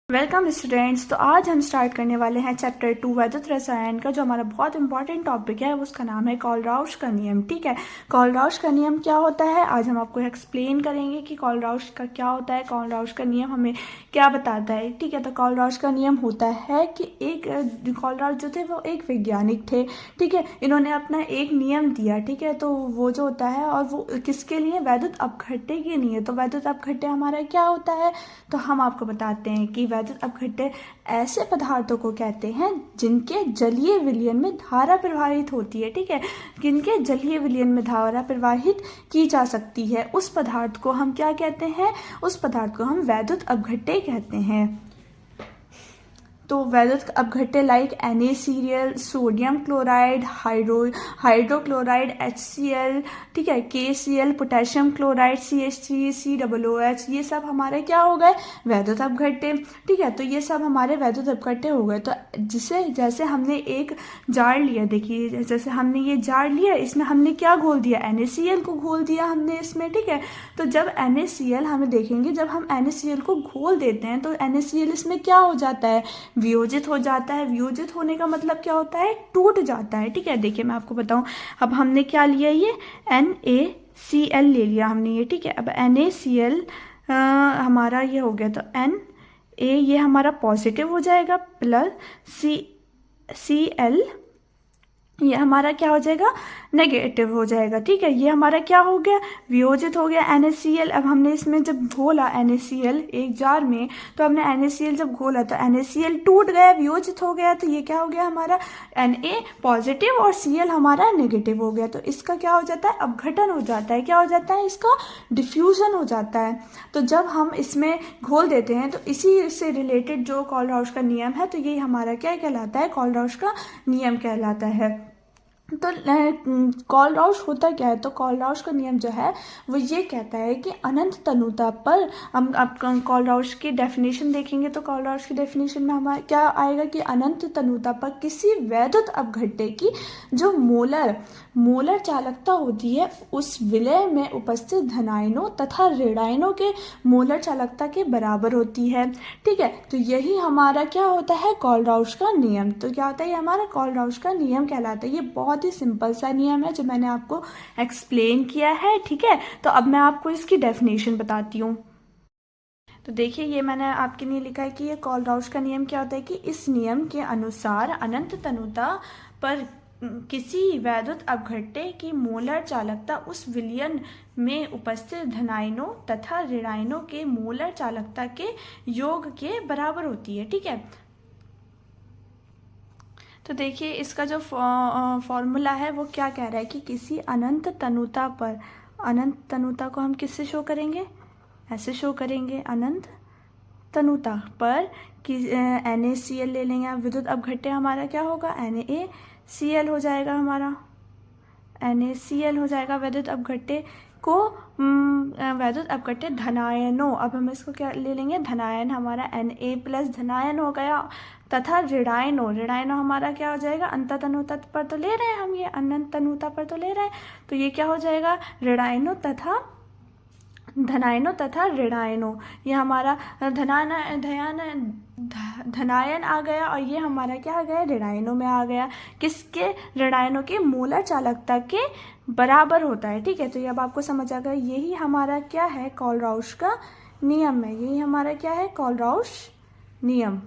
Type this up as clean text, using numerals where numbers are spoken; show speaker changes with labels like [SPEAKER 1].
[SPEAKER 1] Welcome students. तो आज हम स्टार्ट करने वाले हैं चैप्टर 2 वैद्युत रसायन का, जो हमारा बहुत इंपॉर्टेंट टॉपिक है। उसका नाम है कोलराउश का नियम। ठीक है, कोलराउश का नियम क्या होता है आज हम आपको एक्सप्लेन करेंगे कि कोलराउश का क्या होता है, कोलराउश का नियम हमें क्या बताता है। ठीक है, तो कोलराउश का नियम होता है कि एक कोलराउश जो थे वो एक वैज्ञानिक थे। ठीक है, इन्होंने अपना एक नियम दिया। ठीक है, तो वो जो होता है और वो किसके लिए, वैद्युत अपघट्य के लिए। तो वैद्युत अपघट्य हमारा क्या होता है, तो हम आपको बताते हैं कि वैद्युत अपघट्य ऐसे पदार्थों को कहते हैं जिनके जलीय विलयन में धारा प्रवाहित होती है। ठीक है, जिनके जलीय विलयन में धारा प्रवाहित की जा सकती है, उस पदार्थ को हम क्या कहते हैं, उस पदार्थ को हम वैद्युत अपघट्य कहते हैं। तो वैद्युत अपघट्य like NaCl, sodium chloride, hydrochloride HCl, ठीक है, KCl, potassium chloride CH3, COOH, ये सब हमारे क्या हो गए, वैद्युत अपघट्य। ठीक है, तो ये सब हमारे वैद्युत अपघट्य हो गए। तो जैसे हमने एक जार लिया, देखिए जैसे हमने ये जार लिया, इसमें हमने क्या घोल दिया, NaCl को घोल दिया हमने इसमें। ठीक है, तो जब NaCl हमें देखेंगे, जब हम NaCl को घोल देते हैं तो NaCl इसमें क्या हो जाता है, वियोजित हो जाता है। वियोजित होने का मतलब क्या होता है, टूट जाता है। ठीक है, देखिए मैं आपको बताऊं, अब हमने क्या लिया, ये NaCl ले लिया हमने ये। ठीक है, अब NaCl हमारा ये हो गया, तो Na ये हमारा पॉजिटिव हो जाएगा, प्लस Cl ये हमारा क्या हो जाएगा, नेगेटिव हो जाएगा। ठीक है, ये हमारा क्या हो गया, वियोजित हो गया NaCl। अब हमने इसमें जब घोला NaCl एक जार में, तो हमने NaCl जब घोला तो NaCl टूट गया, वियोजित हो गया। तो ये क्या हो गया हमारा, Na पॉजिटिव और Cl हमारा नेगेटिव हो गया। तो इसका क्या हो जाता है, अपघटन हो जाता है। क्या हो जाता है, इसका डिफ्यूजन हो जाता है। तो जब हम इसमें घोल देते हैं तो इसी से रिलेटेड जो कोलराउश का नियम है, तो ये हमारा क्या कहलाता है, कोलराउश का नियम कहलाता है। तो कोलराउश होता क्या है, तो कोलराउश का नियम जो है वो ये कहता है कि अनंत तनुता पर, हम आप कोलराउश की डेफिनेशन देखेंगे तो कोलराउश की डेफिनेशन में हमारा क्या आएगा कि अनंत तनुता पर किसी वैद्युत अपघट्य की जो मोलर चालकता होती है, उस विलय में उपस्थित धनायनों तथा ऋणायनों के मोलर चालकता के बराबर होती है। ठीक है, तो यही हमारा क्या होता है, कोलराउश का नियम। तो क्या होता है, ये हमारा कोलराउश का नियम कहलाता है। ये बहुत ही सिंपल सा नियम है जो मैंने आपको एक्सप्लेन किया है। ठीक है, तो अब मैं आपको इसकी डेफिनेशन बताती हूँ। तो देखिए, ये मैंने आपके लिए लिखा है कि ये कोलराउश का नियम क्या होता है कि इस नियम के अनुसार अनंत तनुता पर किसी वैद्युत अपघट्य की मोलर चालकता उस विलयन में उपस्थित धनायनों तथा ऋणायनों के मोलर चालकता के योग के बराबर होती है। ठीक है, तो देखिए इसका जो फॉर्मूला है वो क्या कह रहा है कि किसी अनंत तनुता पर, अनंत तनुता को हम किससे शो करेंगे, ऐसे शो करेंगे, अनंत तनुता पर कि NaCl ले लेंगे। अब विद्युत अपघट्य हमारा क्या होगा, NaCl हो जाएगा, हमारा NaCl हो जाएगा वैद्युत अपघट्य को, वैद्युत अपघट्य धनायनों, अब हम इसको क्या ले लेंगे, धनायन हमारा Na प्लस धनायन हो गया, तथा ऋणायनों हमारा क्या हो जाएगा, अंत तनुता पर तो ले रहे हैं हम, ये अनंत तनुता पर तो ले रहे हैं, तो ये क्या हो जाएगा, ऋणायनों तथा धनायनों तथा ऋणायनों। ये हमारा धनायन आ गया और ये हमारा क्या आ गया, ऋणायनों में आ गया। किसके, ऋणायनों के मोलर चालकता के बराबर होता है। ठीक है, तो ये अब आपको समझ आ गया, यही हमारा क्या है, कोलराउश का नियम है। यही हमारा क्या है, कोलराउश नियम।